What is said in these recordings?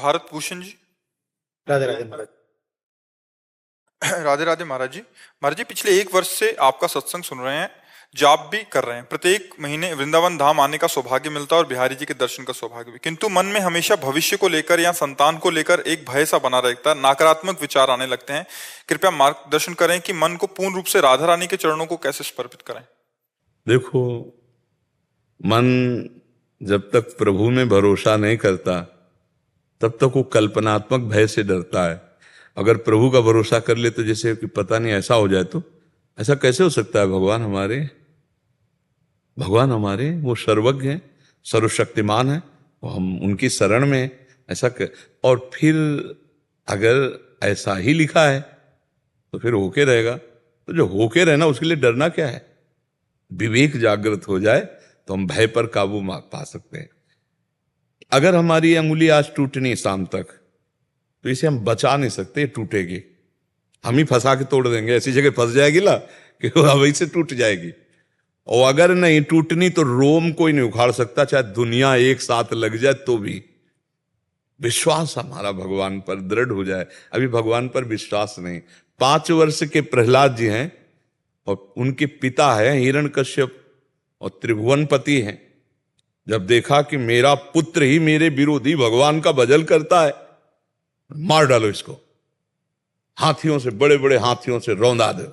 भारत भूषण जी। राधे राधे महाराज। राधे राधे महाराज जी। महाराज जी, पिछले 1 वर्ष से आपका सत्संग सुन रहे हैं, जाप भी कर रहे हैं। प्रत्येक महीने वृंदावन धाम आने का सौभाग्य मिलता है और बिहारी जी के दर्शन का सौभाग्य भी, किंतु मन में हमेशा भविष्य को लेकर या संतान को लेकर एक भय सा बना रहता है, नकारात्मक विचार आने लगते हैं। कृपया मार्गदर्शन करें कि मन को पूर्ण रूप से राधा रानी के चरणों को कैसे समर्पित करें। देखो, मन जब तक प्रभु में भरोसा नहीं करता तब तक वो कल्पनात्मक भय से डरता है। अगर प्रभु का भरोसा कर ले तो जैसे कि पता नहीं ऐसा हो जाए, तो ऐसा कैसे हो सकता है। भगवान हमारे वो सर्वज्ञ हैं, सर्वशक्तिमान हैं, वो हम उनकी शरण में ऐसा और फिर अगर ऐसा ही लिखा है तो फिर होके रहेगा। तो जो होके रहना उसके लिए डरना क्या है। विवेक जागृत हो जाए तो हम भय पर काबू पा सकते हैं। अगर हमारी अंगुली आज टूटनी शाम तक, तो इसे हम बचा नहीं सकते, टूटेगी, हम ही फंसा के तोड़ देंगे। ऐसी जगह फंस जाएगी ना कि वही से टूट जाएगी। और अगर नहीं टूटनी तो रोम कोई नहीं उखाड़ सकता, चाहे दुनिया एक साथ लग जाए तो भी। विश्वास हमारा भगवान पर दृढ़ हो जाए। अभी भगवान पर विश्वास नहीं। 5 वर्ष के प्रहलाद जी हैं और उनके पिता है हिरण्यकश्यप और त्रिभुवनपति हैं। जब देखा कि मेरा पुत्र ही मेरे विरोधी भगवान का भजन करता है, मार डालो इसको, हाथियों से, बड़े बड़े हाथियों से रौंदा दो।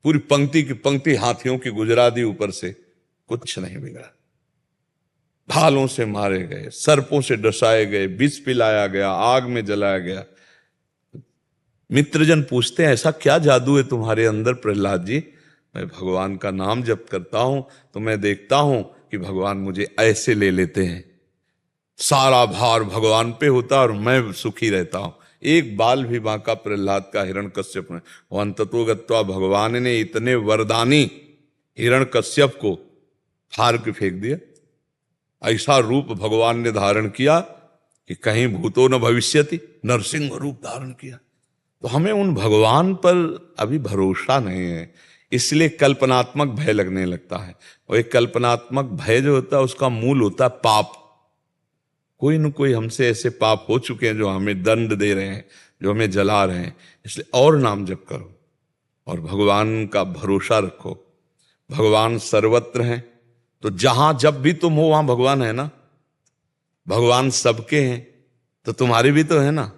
पूरी पंक्ति की पंक्ति हाथियों की गुजरा दी ऊपर से, कुछ नहीं बिगड़ा। भालों से मारे गए, सर्पों से डसाए गए, विष पिलाया गया, आग में जलाया गया। मित्रजन पूछते हैं ऐसा क्या जादू है तुम्हारे अंदर प्रहलाद जी। मैं भगवान का नाम जप करता हूं तो मैं देखता हूं कि भगवान मुझे ऐसे ले लेते हैं, सारा भार भगवान पे होता और मैं सुखी रहता हूं। एक बाल भी बांका प्रहलाद का हिरण्यकश्यप में। अंततोगत्वा भगवान ने इतने वरदानी हिरण्यकश्यप को फाड़ के फेंक दिया। ऐसा रूप भगवान ने धारण किया कि कहीं भूतो न भविष्यति, नरसिंह रूप धारण किया। तो हमें उन भगवान पर अभी भरोसा नहीं है, इसलिए कल्पनात्मक भय लगने लगता है। और एक कल्पनात्मक भय जो होता है उसका मूल होता है पाप। कोई न कोई हमसे ऐसे पाप हो चुके हैं जो हमें दंड दे रहे हैं, जो हमें जला रहे हैं। इसलिए और नाम जप करो और भगवान का भरोसा रखो। भगवान सर्वत्र हैं, तो जहां जब भी तुम हो वहां भगवान है ना। भगवान सबके हैं तो तुम्हारे भी तो है ना।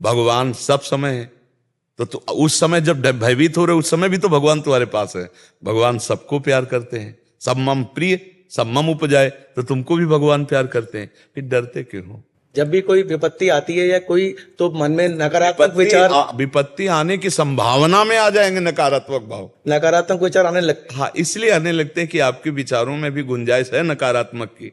भगवान सब समय है तो उस समय जब भयभीत हो रहे उस समय भी तो भगवान तुम्हारे पास है। भगवान सबको प्यार करते हैं। सब मम प्रिय सब मम उपजाए, तो तुमको भी भगवान प्यार करते हैं, फिर डरते क्यों हो। जब भी कोई विपत्ति आती है या कोई, तो मन में नकारात्मक विचार, विपत्ति आने की संभावना में आ जाएंगे नकारात्मक भाव, नकारात्मक विचार आने लगते। हाँ, इसलिए आने लगते हैं कि आपके विचारों में भी गुंजाइश है नकारात्मक की।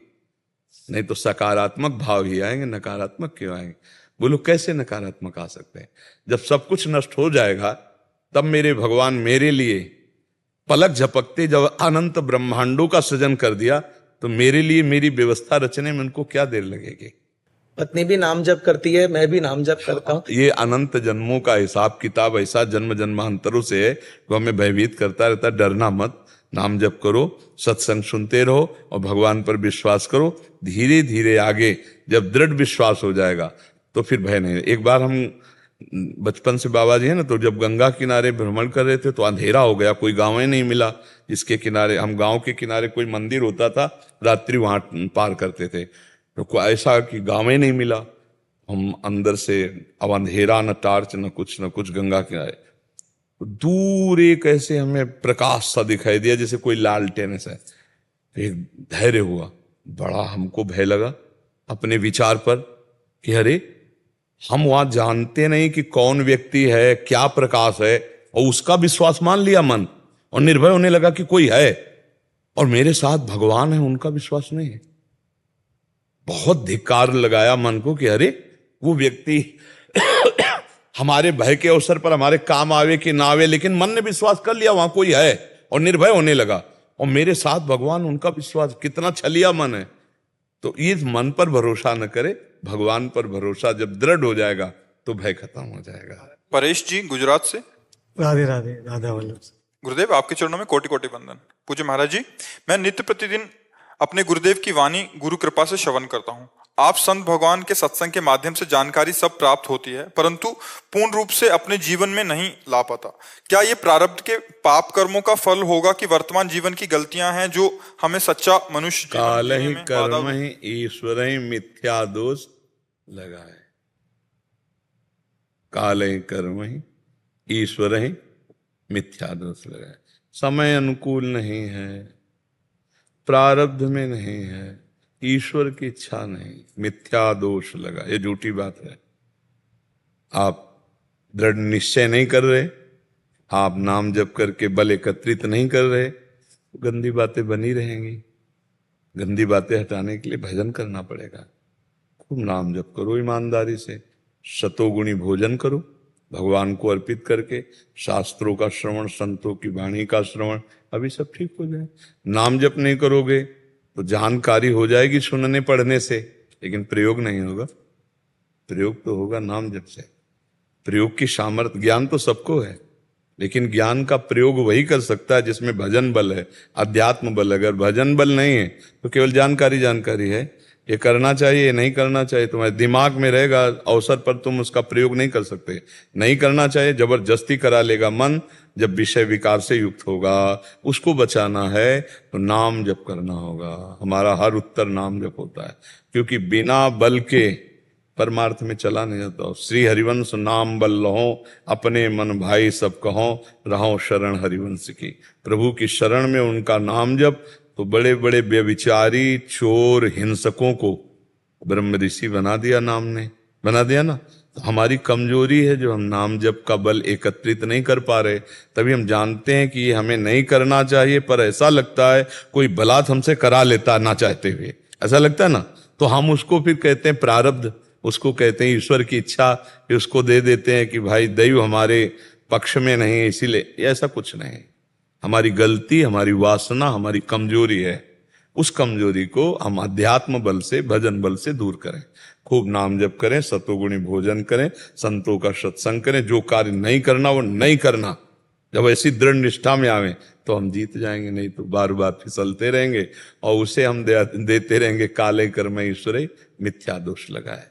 नहीं तो सकारात्मक भाव ही आएंगे, नकारात्मक क्यों आएंगे। बोलो कैसे नकारात्मक आ सकते हैं। जब सब कुछ नष्ट हो जाएगा तब मेरे भगवान मेरे लिए पलक झपकते जब अनंत ब्रह्मांडों का सृजन कर दिया, तो मेरे लिए मेरी व्यवस्था रचने में उनको क्या देर लगेगी। पत्नी भी नाम जप करती है, मैं भी नाम जप करता हूँ। ये अनंत जन्मों का हिसाब किताब ऐसा जन्म जन्मांतरों से है, वो हमें भयभीत करता रहता। डरना मत, नाम जप करो, सत्संग सुनते रहो और भगवान पर विश्वास करो। धीरे धीरे आगे जब दृढ़ विश्वास हो जाएगा तो फिर भय नहीं। एक बार हम बचपन से बाबा जी है ना, तो जब गंगा किनारे भ्रमण कर रहे थे तो अंधेरा हो गया, कोई गांव ही नहीं मिला जिसके किनारे, हम गांव के किनारे कोई मंदिर होता था, रात्रि वहां पार करते थे, तो कोई ऐसा कि गांव ही नहीं मिला। हम अंदर से, अब अंधेरा, न टार्च न कुछ गंगा किनारे, तो दूर एक ऐसे हमें प्रकाश सा दिखाई दिया जैसे कोई लालटेन है। एक धैर्य हुआ, बड़ा हमको भय लगा अपने विचार पर कि अरे हम वहां जानते नहीं कि कौन व्यक्ति है, क्या प्रकाश है, और उसका विश्वास मान लिया मन, और निर्भय होने लगा कि कोई है और मेरे साथ भगवान है, उनका विश्वास नहीं है। बहुत धिक्कार लगाया मन को कि अरे वो व्यक्ति हमारे भय के अवसर पर हमारे काम आवे कि ना आवे, लेकिन मन ने विश्वास कर लिया वहां कोई है और निर्भय होने लगा, और मेरे साथ भगवान, उनका विश्वास। कितना छलिया मन है। तो ये मन पर भरोसा न करे, भगवान पर भरोसा जब दृढ़ हो जाएगा तो भय खत्म हो जाएगा। परेश जी गुजरात से। राधे राधे, राधा वल्लभ। गुरुदेव आपके चरणों में कोटि कोटि वंदन। पूज्य महाराज जी, मैं नित्य प्रतिदिन अपने गुरुदेव की वाणी गुरु कृपा से श्रवण करता हूँ। आप संत भगवान के सत्संग के माध्यम से जानकारी सब प्राप्त होती है, परंतु पूर्ण रूप से अपने जीवन में नहीं ला पाता। क्या ये प्रारब्ध के पाप कर्मों का फल होगा कि वर्तमान जीवन की गलतियां हैं जो हमें सच्चा मनुष्य जीवन काल जीने ही में बाधा कर्म ही ईश्वर ही मिथ्या दोष लगाए। काल ही कर्म ही ईश्वर ही मिथ्या दोष लगाए। समय अनुकूल नहीं है, प्रारब्ध में नहीं है, ईश्वर की इच्छा नहीं, मिथ्या दोष लगा। ये झूठी बात है। आप दृढ़ निश्चय नहीं कर रहे, आप नाम जप करके बल एकत्रित नहीं कर रहे, तो गंदी बातें बनी रहेंगी। गंदी बातें हटाने के लिए भजन करना पड़ेगा। खूब नाम जप करो ईमानदारी से, शतोगुणी भोजन करो भगवान को अर्पित करके, शास्त्रों का श्रवण, संतों की वाणी का श्रवण, अभी सब ठीक हो जाए। नाम जप नहीं करोगे तो जानकारी हो जाएगी सुनने पढ़ने से, लेकिन प्रयोग नहीं होगा। प्रयोग तो होगा नाम जप से। प्रयोग की सामर्थ्य, ज्ञान तो सबको है, लेकिन ज्ञान का प्रयोग वही कर सकता है जिसमें भजन बल है, अध्यात्म बल। अगर भजन बल नहीं है तो केवल जानकारी है, ये करना चाहिए, ये नहीं करना चाहिए, तुम्हारे दिमाग में रहेगा, अवसर पर तुम उसका प्रयोग नहीं कर सकते। नहीं करना चाहिए, जबरदस्ती करा लेगा मन। जब विषय विकार से युक्त होगा, उसको बचाना है तो नाम जप करना होगा। हमारा हर उत्तर नाम जप होता है, क्योंकि बिना बल के परमार्थ में चला नहीं जाता। श्री हरिवंश नाम बल लहो, अपने मन भाई सब कहो, रहो शरण हरिवंश की। प्रभु की शरण में उनका नाम जप, तो बड़े बड़े व्यभिचारी, चोर, हिंसकों को ब्रह्म ऋषि बना दिया, नाम ने बना दिया ना। तो हमारी कमजोरी है जो हम नाम जप का बल एकत्रित नहीं कर पा रहे। तभी हम जानते हैं कि ये हमें नहीं करना चाहिए, पर ऐसा लगता है कोई बलात् हमसे करा लेता ना चाहते हुए, ऐसा लगता है ना। तो हम उसको फिर कहते हैं प्रारब्ध, उसको कहते हैं ईश्वर की इच्छा, उसको दे देते हैं कि भाई दैव हमारे पक्ष में नहीं है, इसीलिए। ऐसा कुछ नहीं, हमारी गलती, हमारी वासना, हमारी कमजोरी है। उस कमजोरी को हम अध्यात्म बल से, भजन बल से दूर करें। खूब नाम जप करें, सतोगुणी भोजन करें, संतों का सत्संग करें। जो कार्य नहीं करना वो नहीं करना। जब ऐसी दृढ़ निष्ठा में आवे तो हम जीत जाएंगे, नहीं तो बार बार फिसलते रहेंगे और उसे हम देते रहेंगे काले कर्म ईश्वरे मिथ्या दोष लगाए।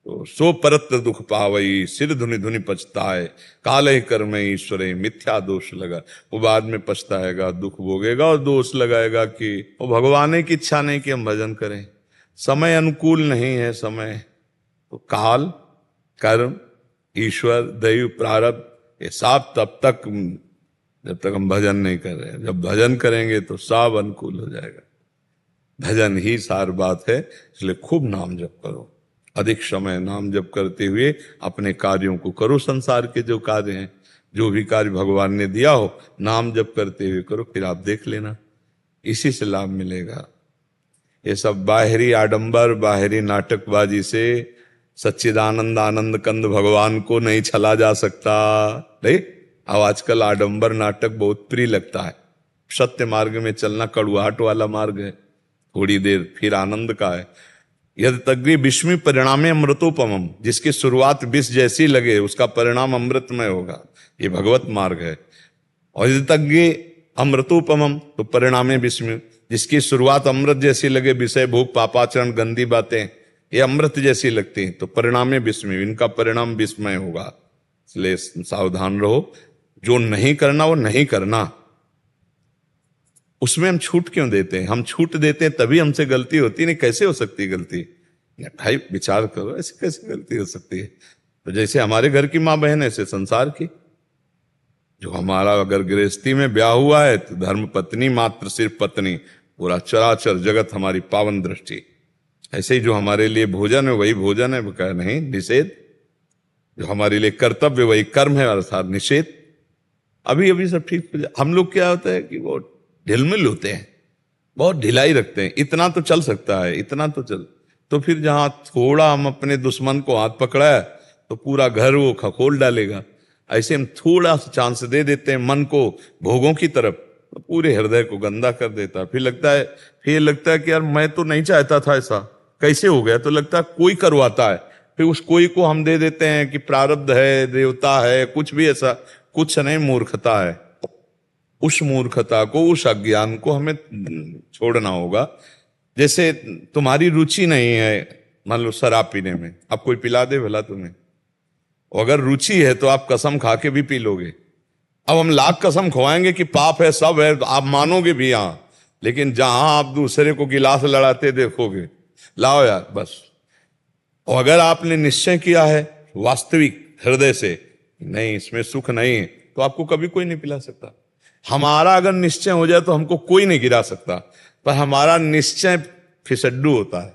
तो सो परत्र दुख पावई, सिर धुनि धुनि पछताए, काले कर्म ईश्वरे मिथ्या दोष लगा। वो बाद में पछताएगा, दुख भोगेगा और दोष लगाएगा कि वो भगवान की इच्छा नहीं कि हम भजन करें। समय अनुकूल नहीं है, समय तो काल, कर्म, ईश्वर, दैव, प्रारब्ध, ये सब तब तक जब तक हम भजन नहीं कर रहे हैं। जब भजन करेंगे तो सब अनुकूल हो जाएगा। भजन ही सार बात है, इसलिए खूब नाम जप करो। अधिक समय नाम जप करते हुए अपने कार्यों को करो। संसार के जो कार्य हैं, जो भी कार्य भगवान ने दिया हो, नाम जप करते हुए करो, फिर आप देख लेना, इसी से लाभ मिलेगा। ये सब बाहरी आडंबर, बाहरी नाटकबाजी से सच्चिदानंद आनंद कंद भगवान को नहीं छला जा सकता। नहीं, अब आजकल आडंबर नाटक बहुत प्रिय लगता है। सत्य मार्ग में चलना कड़ुआहट वाला मार्ग है, थोड़ी देर फिर आनंद का है। यदि तग्री विस्मी परिणामे अमृतोपमम, जिसकी शुरुआत विष जैसी लगे उसका परिणाम अमृतमय होगा, ये भगवत मार्ग है। और यदि तग्री अमृतोपमम तो परिणामे विस्मी, जिसकी शुरुआत अमृत जैसी लगे, विषय भोग पापाचरण गंदी बातें ये अमृत जैसी लगती हैं, तो परिणामे विस्मय, इनका परिणाम विस्मय होगा। इसलिए सावधान रहो, जो नहीं करना वो नहीं करना। उसमें हम छूट क्यों देते हैं? हम छूट देते हैं तभी हमसे गलती होती नहीं। कैसे हो सकती है गलती? भाई विचार करो, ऐसे कैसे गलती हो सकती है? तो जैसे हमारे घर की माँ बहन, ऐसे संसार की। जो हमारा अगर गृहस्थी में ब्याह हुआ है तो धर्म पत्नी मात्र, सिर्फ पत्नी, पूरा चराचर जगत हमारी पावन दृष्टि। ऐसे ही जो हमारे लिए भोजन है वही भोजन है, वो कह नहीं निषेध। जो हमारे लिए कर्तव्य वही कर्म है, अर्थात निषेध। अभी अभी सब ठीक हो जाए। हम लोग क्या होता है कि वो ढिलमिल होते हैं, बहुत ढिलाई रखते हैं। इतना तो चल सकता है, इतना तो चल, तो फिर जहां थोड़ा हम अपने दुश्मन को हाथ पकड़ा है तो पूरा घर वो खखोल डालेगा। ऐसे हम थोड़ा सा चांस दे देते हैं मन को भोगों की तरफ, तो पूरे हृदय को गंदा कर देता है। फिर लगता है कि यार मैं तो नहीं चाहता था, ऐसा कैसे हो गया? तो लगता है कोई करवाता है, फिर उस कोई को हम दे देते हैं कि प्रारब्ध है, देवता है, कुछ भी ऐसा कुछ नहीं, मूर्खता है। उस मूर्खता को, उस अज्ञान को हमें छोड़ना होगा। जैसे तुम्हारी रुचि नहीं है मान लो शराब पीने में, अब कोई पिला दे भला तुम्हें? अगर रुचि है तो आप कसम खा के भी पी लोगे। अब हम लाख कसम खवाएंगे कि पाप है, सब है, तो आप मानोगे भी हाँ, लेकिन जहां आप दूसरे को गिलास लड़ाते देखोगे, लाओ यार बस। और अगर आपने निश्चय किया है वास्तविक हृदय से, नहीं इसमें सुख नहीं है, तो आपको कभी कोई नहीं पिला सकता। हमारा अगर निश्चय हो जाए तो हमको कोई नहीं गिरा सकता, पर हमारा निश्चय फिसड्डू होता है,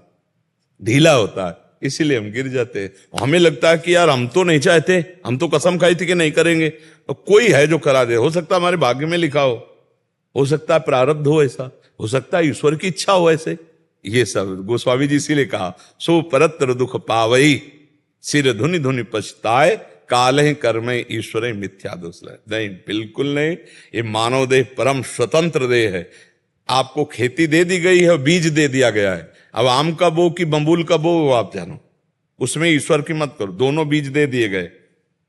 ढीला होता है, इसीलिए हम गिर जाते हैं। हमें लगता है कि यार हम तो नहीं चाहते, हम तो कसम खाई थी कि नहीं करेंगे, तो कोई है जो करा दे। हो सकता है हमारे भाग्य में लिखा हो सकता है प्रारब्ध हो ऐसा, हो सकता है ईश्वर की इच्छा हो ऐसे। ये सब गोस्वामी जी इसीलिए कहा, सो परत्र दुख पावई सिर धुनि धुनि पछताए, काल ही कर्म ईश्वर मिथ्या दोष। नहीं, बिल्कुल नहीं। ये मानव देह परम स्वतंत्र देह है। आपको खेती दे दी गई है और बीज दे दिया गया है। अब आम का बो कि बम्बुल का बो वो आप जानो, उसमें ईश्वर की मत करो। दोनों बीज दे दिए गए,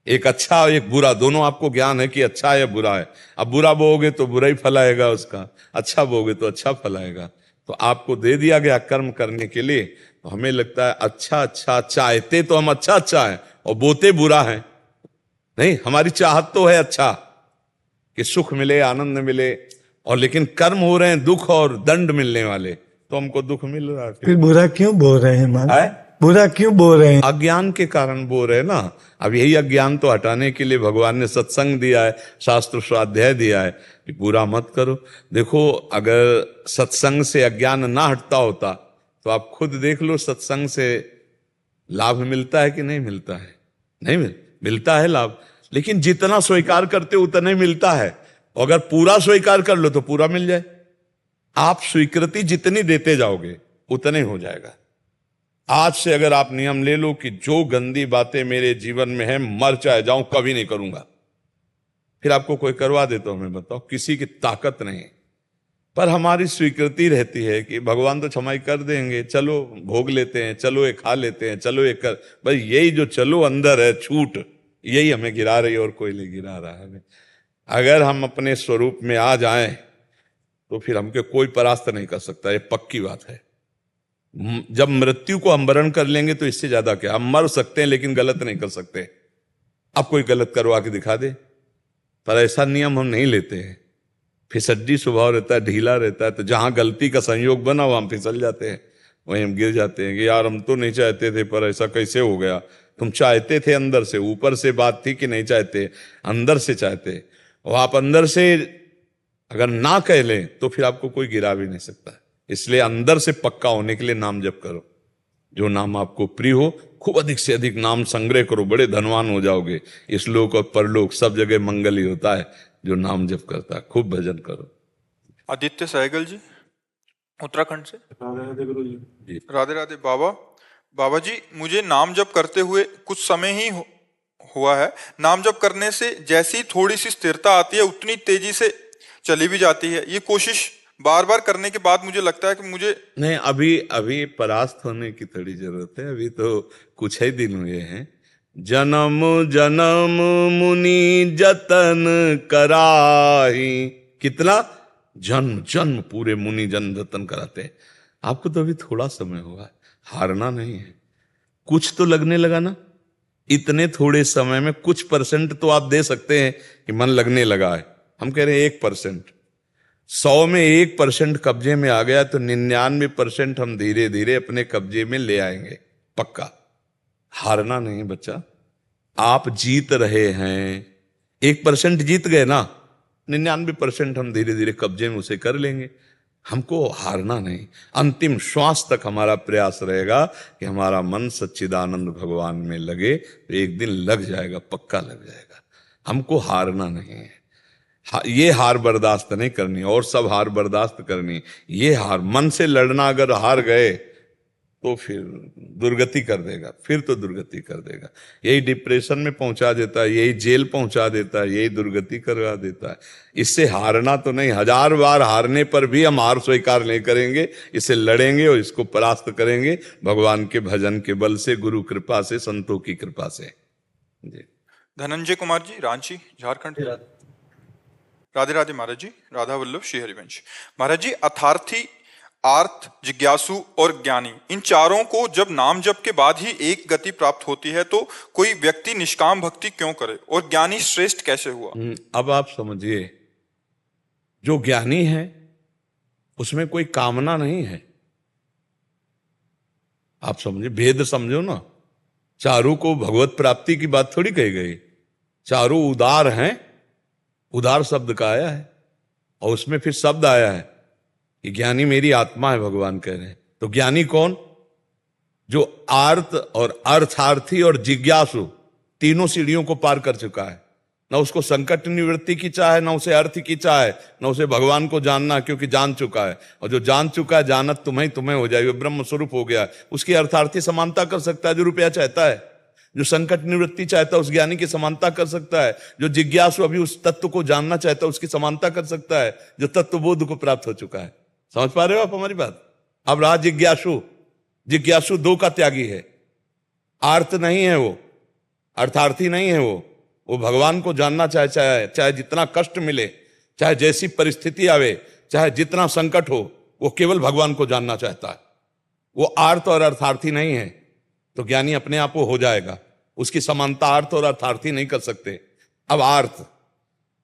एक अच्छा और एक बुरा, दोनों आपको ज्ञान है कि अच्छा है या बुरा है। अब बुरा बोओगे तो बुरा ही फल आएगा उसका, अच्छा बोओगे तो अच्छा फल आएगा। तो आपको दे दिया गया कर्म करने के लिए, तो हमें लगता है अच्छा अच्छा चाहते तो हम अच्छा अच्छा है और बोते बुरा है। नहीं, हमारी चाहत तो है अच्छा कि सुख मिले, आनंद मिले, और लेकिन कर्म हो रहे हैं दुख और दंड मिलने वाले, तो हमको दुख मिल रहा है। फिर बुरा क्यों बोल रहे हैं मान? है? बुरा क्यों बोल रहे हैं? अज्ञान के कारण बोल रहे हैं ना। अब यही अज्ञान तो हटाने के लिए भगवान ने सत्संग दिया है, शास्त्र स्वाध्याय दिया है कि बुरा मत करो। देखो, अगर सत्संग से अज्ञान ना हटता होता तो आप खुद देख लो, सत्संग से लाभ मिलता है कि नहीं मिलता है? नहीं मिलता है लाभ, लेकिन जितना स्वीकार करते उतना ही मिलता है। अगर पूरा स्वीकार कर लो तो पूरा मिल जाए। आप स्वीकृति जितनी देते जाओगे उतने हो जाएगा। आज से अगर आप नियम ले लो कि जो गंदी बातें मेरे जीवन में है, मर चाहे जाऊं, कभी नहीं करूंगा, फिर आपको कोई करवा दे तो हमें बताओ, किसी की ताकत नहीं। पर हमारी स्वीकृति रहती है कि भगवान तो क्षमा कर देंगे, चलो भोग लेते हैं, चलो ये खा लेते हैं, चलो ये कर। भाई यही जो चलो अंदर है छूट, यही हमें गिरा रही है और कोई नहीं गिरा रहा है हमें। अगर हम अपने स्वरूप में आ जाएं तो फिर हमके कोई परास्त नहीं कर सकता, ये पक्की बात है। जब मृत्यु को हम वरण कर लेंगे तो इससे ज्यादा क्या, हम मर सकते हैं लेकिन गलत नहीं कर सकते। अब कोई गलत करवा के दिखा दे, पर ऐसा नियम हम नहीं लेते हैं। फिसड्डी स्वभाव रहता है, ढीला रहता है, तो जहां गलती का संयोग बना वहां हम फिसल जाते हैं, वहीं हम गिर जाते हैं कि यार हम तो नहीं चाहते थे, पर ऐसा कैसे हो गया। तुम चाहते थे अंदर से, ऊपर से बात थी कि नहीं चाहते, अंदर से चाहते। और आप अंदर से अगर ना कह लें तो फिर आपको कोई गिरा भी नहीं सकता। इसलिए अंदर से पक्का होने के लिए नाम जप करो, जो नाम आपको प्रिय हो। खूब अधिक से अधिक नाम संग्रह करो, बड़े धनवान हो जाओगे। इस लोक और परलोक सब जगह मंगल ही होता है जो नाम जप करता है। खूब भजन करो। आदित्य सहगल जी, उत्तराखंड से। जी। राधे राधे बाबा। बाबा जी, मुझे नाम जप करते हुए कुछ समय ही हुआ है। नाम जप करने से जैसी थोड़ी सी स्थिरता आती है उतनी तेजी से चली भी जाती है। ये कोशिश बार बार करने के बाद मुझे लगता है कि मुझे नहीं, अभी परास्त होने की थोड़ी जरूरत है। अभी तो कुछ ही दिन हुए हैं। जन्म जन्म मुनि जतन कराही, कितना जन्म जन्म पूरे मुनि जन्म जतन कराते हैं। आपको तो अभी थोड़ा समय हुआ है, हारना नहीं है। कुछ तो लगने लगा ना, इतने थोड़े समय में कुछ परसेंट तो आप दे सकते हैं कि मन लगने लगा है। हम कह रहे हैं 1%, 100 में 1% कब्जे में आ गया तो 99% हम धीरे धीरे अपने कब्जे में ले आएंगे, पक्का। हारना नहीं बच्चा, आप जीत रहे हैं। 1% जीत गए ना, 99% हम धीरे धीरे कब्जे में उसे कर लेंगे। हमको हारना नहीं, अंतिम श्वास तक हमारा प्रयास रहेगा कि हमारा मन सच्चिदानंद भगवान में लगे, तो एक दिन लग जाएगा, पक्का लग जाएगा। हमको हारना नहीं है। ये हार बर्दाश्त नहीं करनी, और सब हार बर्दाश्त करनी। ये हार, मन से लड़ना अगर हार गए तो फिर दुर्गति कर देगा, फिर तो दुर्गति कर देगा। यही डिप्रेशन में पहुंचा देता है, यही जेल पहुंचा देता है, यही दुर्गति करवा देता है। इससे हारना तो नहीं, 1000 बार हारने पर भी हम हार स्वीकार नहीं करेंगे, इसे लड़ेंगे और इसको परास्त करेंगे भगवान के भजन के बल से, गुरु कृपा से, संतों की कृपा से। जी। धनंजय कुमार जी, रांची झारखंड। राधे राधे महाराज जी। राधा वल्लभ श्री हरिवंश। महाराज जी, अर्थार्थी आर्त, जिज्ञासु और ज्ञानी, इन चारों को जब नाम जप के बाद ही एक गति प्राप्त होती है तो कोई व्यक्ति निष्काम भक्ति क्यों करे और ज्ञानी श्रेष्ठ कैसे हुआ? अब आप समझिए, जो ज्ञानी है उसमें कोई कामना नहीं है। आप समझिए, भेद समझो ना। चारों को भगवत प्राप्ति की बात थोड़ी कही गई। चारों उदार हैं, उदार शब्द का आया है, और उसमें फिर शब्द आया है कि ज्ञानी मेरी आत्मा है, भगवान कह रहे हैं। तो ज्ञानी कौन? जो आर्त और अर्थार्थी और जिज्ञासु तीनों सीढ़ियों को पार कर चुका है। ना उसको संकट निवृत्ति की चाह है, ना उसे अर्थ की चाह है, ना उसे भगवान को जानना, क्योंकि जान चुका है। और जो जान चुका है, जानत तुम्हें तुम्हें हो जाएगी, ब्रह्म स्वरूप हो गया है। उसकी अर्थार्थी समानता कर सकता है जो रुपया चाहता है। जो संकट निवृत्ति चाहता है उस ज्ञानी की समानता कर सकता है। जो जिज्ञासु अभी उस तत्व को जानना चाहता है उसकी समानता कर सकता है जो तत्व बोध को प्राप्त हो चुका है। समझ पा रहे हो आप हमारी बात? अब रहा जिज्ञासु। जिज्ञासु दो का त्यागी है। आर्त नहीं है वो, अर्थार्थी नहीं है वो भगवान को जानना चाहे जितना कष्ट मिले, चाहे जैसी परिस्थिति आवे, चाहे जितना संकट हो, वो केवल भगवान को जानना चाहता है। वो आर्त और अर्थार्थी नहीं है। तो ज्ञानी अपने आप वो हो जाएगा। उसकी समानता आर्त और अर्थार्थी नहीं कर सकते। अब आर्त,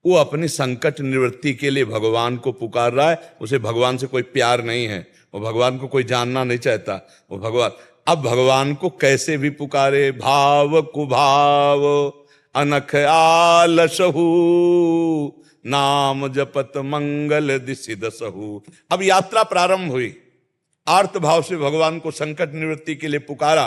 वो अपनी संकट निवृत्ति के लिए भगवान को पुकार रहा है। उसे भगवान से कोई प्यार नहीं है, वो भगवान को कोई जानना नहीं चाहता। वो भगवान, अब भगवान को कैसे भी पुकारे, भाव कुभाव अनख आलसहु, नाम जपत मंगल दिसि दसहु। अब यात्रा प्रारंभ हुई। आर्त भाव से भगवान को संकट निवृत्ति के लिए पुकारा।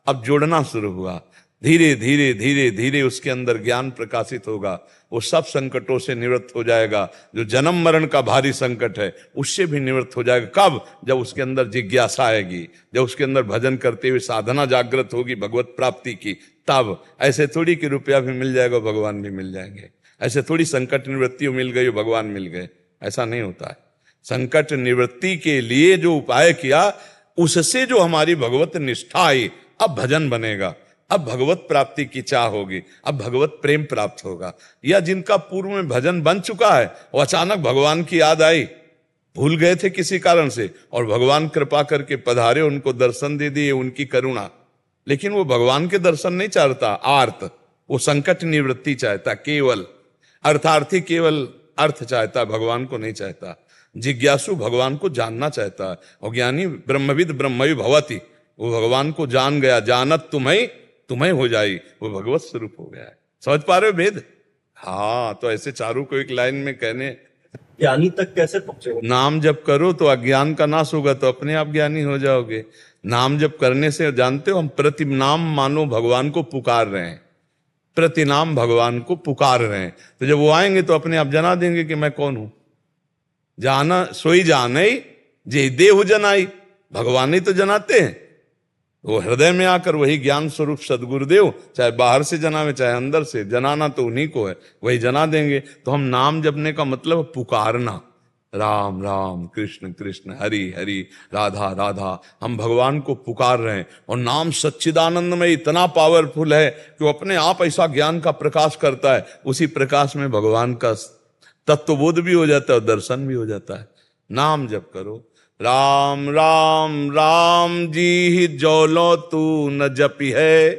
अब जोड़ना शुरू हुआ। धीरे धीरे धीरे धीरे उसके अंदर ज्ञान प्रकाशित होगा। वो सब संकटों से निवृत्त हो जाएगा। जो जन्म मरण का भारी संकट है उससे भी निवृत्त हो जाएगा। कब? जब उसके अंदर जिज्ञासा आएगी, जब उसके अंदर भजन करते हुए साधना जागृत होगी भगवत प्राप्ति की। तब ऐसे थोड़ी कि रुपया भी मिल जाएगा, भगवान भी मिल जाएंगे। ऐसे थोड़ी संकट निवृत्ति मिल गई, भगवान मिल गए, ऐसा नहीं होता है। संकट निवृत्ति के लिए जो उपाय किया, उससे जो हमारी भगवत निष्ठा आई, अब भजन बनेगा, अब भगवत प्राप्ति की चाह होगी, अब भगवत प्रेम प्राप्त होगा। या जिनका पूर्व में भजन बन चुका है, वो अचानक भगवान की याद आई, भूल गए थे किसी कारण से, और भगवान कृपा करके पधारे, उनको दर्शन दे दिए, उनकी करुणा। लेकिन वो भगवान के दर्शन नहीं चाहता। आर्त, वो संकट निवृत्ति चाहता केवल। अर्थार्थी केवल अर्थ चाहता, भगवान को नहीं चाहता। जिज्ञासु भगवान को जानना चाहता है, और ज्ञानी ब्रह्मविद ब्रह्मवि भवति, वो भगवान को जान गया। जानत तुम्हें हो जाई, वो भगवत स्वरूप हो गया है। समझ पा रहे हो भेद? हाँ, तो ऐसे चारों को एक लाइन में कहने, ज्ञानी तक कैसे पहुंचे? नाम जप करो तो अज्ञान का नाश होगा, तो अपने आप ज्ञानी हो जाओगे। नाम जप करने से, जानते हो, हम प्रति नाम मानो भगवान को पुकार रहे हैं, प्रति नाम भगवान को पुकार रहे हैं। तो जब वो आएंगे तो अपने आप जना देंगे कि मैं कौन हूं। जाना सोई जाने जे देहु जनाई, भगवान ही तो जनाते हैं। वो हृदय में आकर वही ज्ञान स्वरूप सदगुरुदेव, चाहे बाहर से जनावे चाहे अंदर से, जनाना तो उन्हीं को है, वही जना देंगे। तो हम नाम जपने का मतलब पुकारना, राम राम कृष्ण कृष्ण हरि हरि राधा राधा। हम भगवान को पुकार रहे हैं। और नाम सच्चिदानंद में इतना पावरफुल है कि वो अपने आप ऐसा ज्ञान का प्रकाश करता है, उसी प्रकाश में भगवान का तत्वबोध भी हो जाता है और दर्शन भी हो जाता है। नाम जप करो, राम राम राम जी ही जौलो तू न जपी है,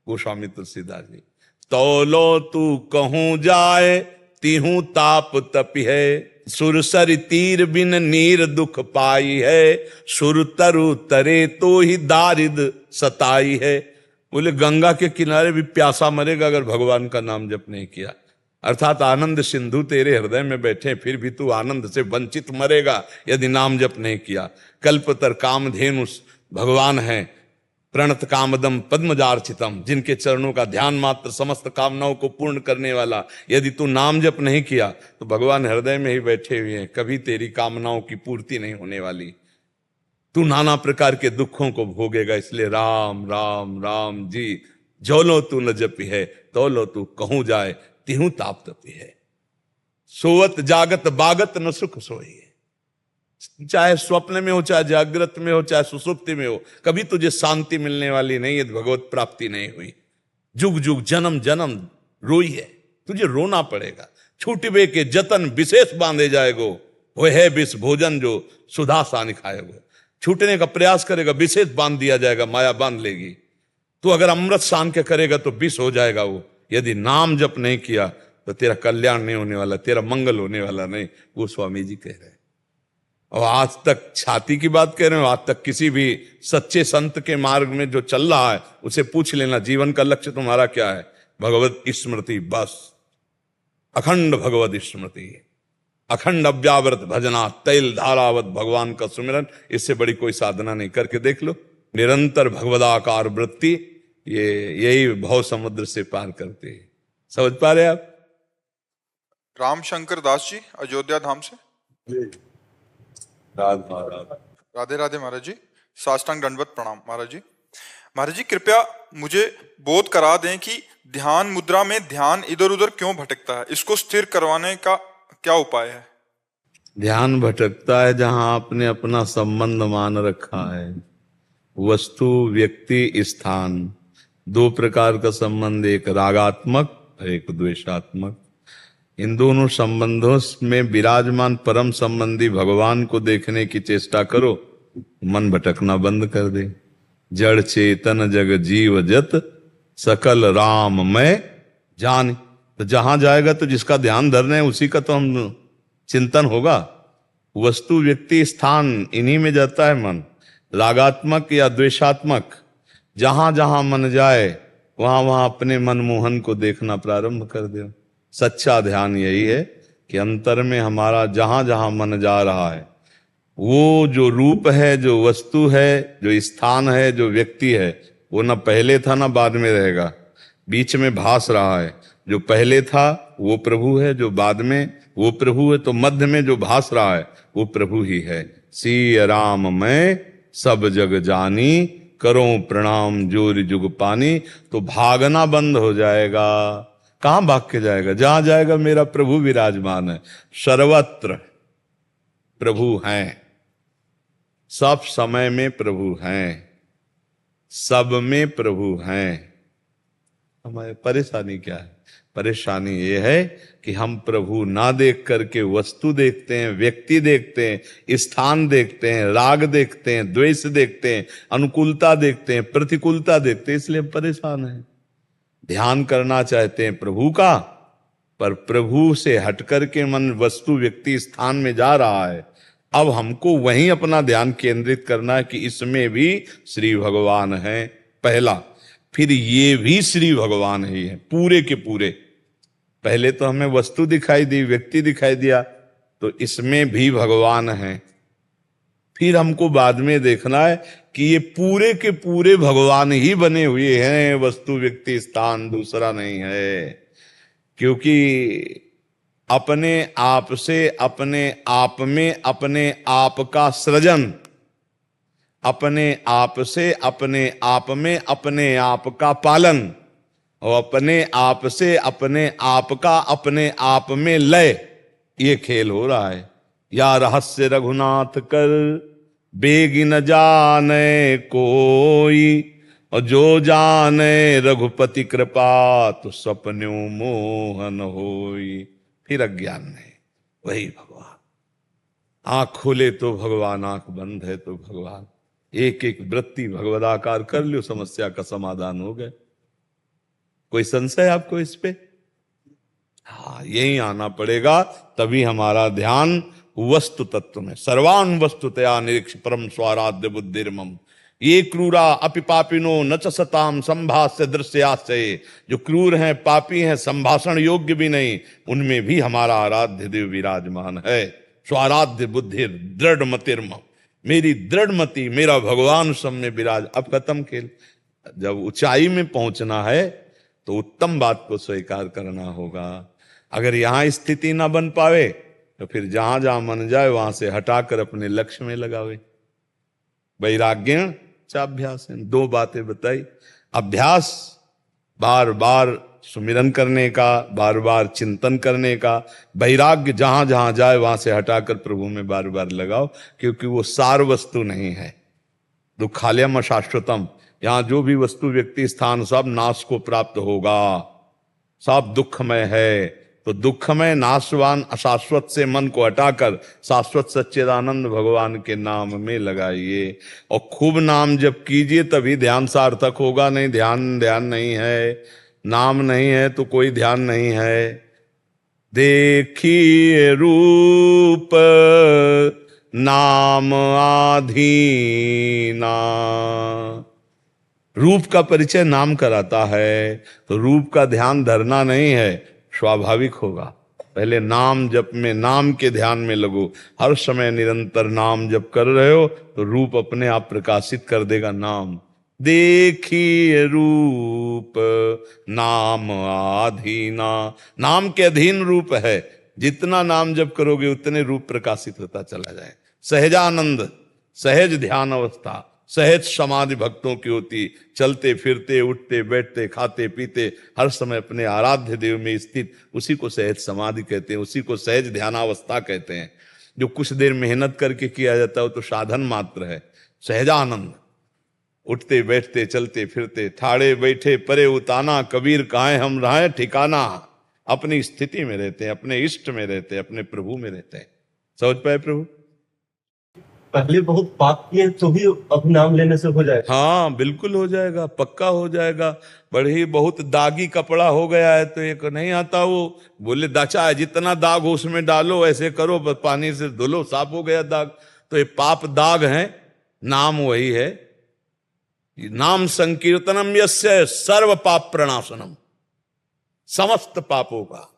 गोस्वामी तुलसीदास जी। तौलो तू कहूं जाए तिहूं ताप तपी है, सुरसर तीर बिन नीर दुख पाई है, सुर तरु तरे तो ही दारिद सताई है। बोले गंगा के किनारे भी प्यासा मरेगा अगर भगवान का नाम जप नहीं किया। अर्थात आनंद सिंधु तेरे हृदय में बैठे, फिर भी तू आनंद से वंचित मरेगा यदि नाम जप नहीं किया। कल्पतर कामधेनु भगवान है, प्रणत कामदम पद्मजार्चितम, जिनके चरणों का ध्यान मात्र समस्त कामनाओं को पूर्ण करने वाला। यदि तू नाम जप नहीं किया तो भगवान हृदय में ही बैठे हुए हैं, कभी तेरी कामनाओं की पूर्ति नहीं होने वाली। तू नाना प्रकार के दुखों को भोगेगा। इसलिए राम राम राम जी जौलो तू न जपी है, तौलो तू कहूं जाए तिहूं ताप तपी है। सोवत जागत बागत न सुख सोई है। चाहे स्वप्न में हो, चाहे जागृत में हो, चाहे सुसुप्ति में हो, कभी तुझे शांति मिलने वाली नहीं है, भगवत प्राप्ति नहीं हुई। जुग जुग जन्म जन्म रोई है, तुझे रोना पड़ेगा। छूटबे के जतन विशेष बांधे जाएगो, वो है विष भोजन जो सुधा सानि खाएगा। छूटने का प्रयास करेगा, विशेष बांध दिया जाएगा, माया बांध लेगी। तो अगर अमृत सान के करेगा तो विष हो जाएगा वो। यदि नाम जप नहीं किया तो तेरा कल्याण नहीं होने वाला, तेरा मंगल होने वाला नहीं। वो स्वामी जी कह रहे हैं। और आज तक छाती की बात कह रहे हो, आज तक किसी भी सच्चे संत के मार्ग में जो चल रहा है उसे पूछ लेना, जीवन का लक्ष्य तुम्हारा क्या है? भगवत स्मृति, बस अखंड भगवत स्मृति, अखंड अव्यावृत भजना, तैल धारावत भगवान का सुमिरन। इससे बड़ी कोई साधना नहीं, करके देख लो। निरंतर भगवदाकार वृत्ति, यही भव समुद्र से पार करते हैं। समझ पा रहे आप? रामशंकर दास जी अयोध्या धाम से। राधे राधे महाराज जी, साष्टांग दंडवत प्रणाम महाराज जी। महाराज जी कृपया मुझे बोध करा दें कि ध्यान मुद्रा में ध्यान इधर उधर क्यों भटकता है, इसको स्थिर करवाने का क्या उपाय है? ध्यान भटकता है जहां आपने अपना संबंध मान रखा है। वस्तु, व्यक्ति, स्थान, दो प्रकार का संबंध, एक रागात्मक और एक द्वेषात्मक। इन दोनों संबंधों में विराजमान परम संबंधी भगवान को देखने की चेष्टा करो, मन भटकना बंद कर दे। जड़ चेतन जग जीव जत सकल राम मैं जान। तो जहां जाएगा तो जिसका ध्यान धरने है उसी का तो हम चिंतन होगा। वस्तु, व्यक्ति, स्थान, इन्हीं में जाता है मन। रागात्मक या द्वेषात्मक, जहां जहां मन जाए वहां वहां अपने मनमोहन को देखना प्रारंभ कर दो। सच्चा ध्यान यही है कि अंतर में हमारा जहां जहां मन जा रहा है, वो जो रूप है, जो वस्तु है, जो स्थान है, जो व्यक्ति है, वो ना पहले था ना बाद में रहेगा, बीच में भास रहा है। जो पहले था वो प्रभु है, जो बाद में वो प्रभु है, तो मध्य में जो भास रहा है वो प्रभु ही है। सी राम मैं सब जग जानी, करो प्रणाम जोर जुग पानी। तो भागना बंद हो जाएगा। कहां भाग के जाएगा? जहां जाएगा मेरा प्रभु विराजमान है। सर्वत्र प्रभु हैं, सब समय में प्रभु हैं, सब में प्रभु हैं। हमारी परेशानी क्या है? परेशानी ये है कि हम प्रभु ना देख करके वस्तु देखते हैं, व्यक्ति देखते हैं, स्थान देखते हैं, राग देखते हैं, द्वेष देखते हैं, अनुकूलता देखते हैं, प्रतिकूलता देखते हैं, इसलिए हम परेशान हैं। ध्यान करना चाहते हैं प्रभु का, पर प्रभु से हट करके मन वस्तु, व्यक्ति, स्थान में जा रहा है। अब हमको वहीं अपना ध्यान केंद्रित करना है कि इसमें भी श्री भगवान है पहला, फिर ये भी श्री भगवान ही है पूरे के पूरे। पहले तो हमें वस्तु दिखाई दी, व्यक्ति दिखाई दिया, तो इसमें भी भगवान है। फिर हमको बाद में देखना है कि ये पूरे के पूरे भगवान ही बने हुए हैं, वस्तु, व्यक्ति, स्थान दूसरा नहीं है। क्योंकि अपने आप से, अपने आप में, अपने आप का सृजन, अपने आप से, अपने आप में, अपने आप का पालन, और अपने आप से, अपने आप का अपने आप में लय, ये खेल हो रहा है। या रहस्य रघुनाथ कर बेगी न जाने कोई, और जो जाने रघुपति कृपा तो सपन्यों मोहन होई। फिर अज्ञान नहीं, वही भगवान। आंख खोले तो भगवान, आंख बंद है तो भगवान। एक एक वृत्ति भगवदाकार कर लो, समस्या का समाधान हो गया। कोई संशय आपको इस पे? हाँ, यही आना पड़ेगा, तभी हमारा ध्यान वस्तु तत्व में। सर्वान वस्तुतया निरीक्ष परम स्वाराध्य बुद्धिर्मम। ये क्रूरा अपि पापिनो न च सताम संभाष्य दृश्यास्य। जो क्रूर हैं, पापी हैं, संभाषण योग्य भी नहीं, उनमें भी हमारा आराध्य देव विराजमान है। स्वाराध्य बुद्धि दृढ़ मतिर्मम। मेरी दृढ़ मति, मेरा भगवान सब में विराज। अब खत्म खेल। जब ऊंचाई में पहुंचना है तो उत्तम बात को स्वीकार करना होगा। अगर यहां स्थिति ना बन पावे तो फिर जहां जहां मन जाए वहां से हटाकर अपने लक्ष्य में लगावे। वैराग्य चाभ्यास, दो बातें बताई। अभ्यास बार बार सुमिरन करने का, बार बार चिंतन करने का। वैराग्य जहां जहां जाए वहां से हटाकर प्रभु में बार बार लगाओ, क्योंकि वो सार वस्तु नहीं है। दुखालयम अशाश्वतम। यहां जो भी वस्तु, व्यक्ति, स्थान सब नाश को प्राप्त होगा, सब दुखमय है। तो दुखमय नाशवान अशाश्वत से मन को हटाकर शाश्वत सच्चिदानंद भगवान के नाम में लगाइए और खूब नाम जप कीजिए, तभी ध्यान सार्थक होगा। नहीं ध्यान नहीं है, नाम नहीं है तो कोई ध्यान नहीं है। देखिए रूप नाम आधीना, रूप का परिचय नाम कराता है, तो रूप का ध्यान धरना नहीं है, स्वाभाविक होगा। पहले नाम जप में, नाम के ध्यान में लगो। हर समय निरंतर नाम जप कर रहे हो तो रूप अपने आप प्रकाशित कर देगा नाम। देखिए रूप नाम आधीना, नाम के अधीन रूप है। जितना नाम जप करोगे उतने रूप प्रकाशित होता चला जाए। सहजानंद, सहज ध्यान अवस्था, सहज समाधि भक्तों की होती। चलते फिरते, उठते बैठते, खाते पीते, हर समय अपने आराध्य देव में स्थित, उसी को सहज समाधि कहते हैं, उसी को सहज ध्यानावस्था कहते हैं। जो कुछ देर मेहनत करके किया जाता है वो तो साधन मात्र है। सहजानंद, उठते बैठते, चलते फिरते, ठाड़े बैठे परे उताना, कबीर कहां हम रहे ठिकाना। अपनी स्थिति में रहते हैं, अपने इष्ट में रहते हैं, अपने प्रभु में रहते हैं। समझ पाए प्रभु? पहले बहुत पाप किए तो भी अब नाम लेने से हो जाएगा। हाँ बिल्कुल हो जाएगा, पक्का हो जाएगा। बड़े ही बहुत दागी कपड़ा हो गया है तो एक नहीं आता, वो बोले दाचा जितना दाग हो उसमें डालो, ऐसे करो, बस पानी से धुलो, साफ हो गया दाग। तो ये पाप दाग है, नाम वही है। नाम संकीर्तनम यस्य सर्व पाप प्रणाशनम, समस्त पापों का,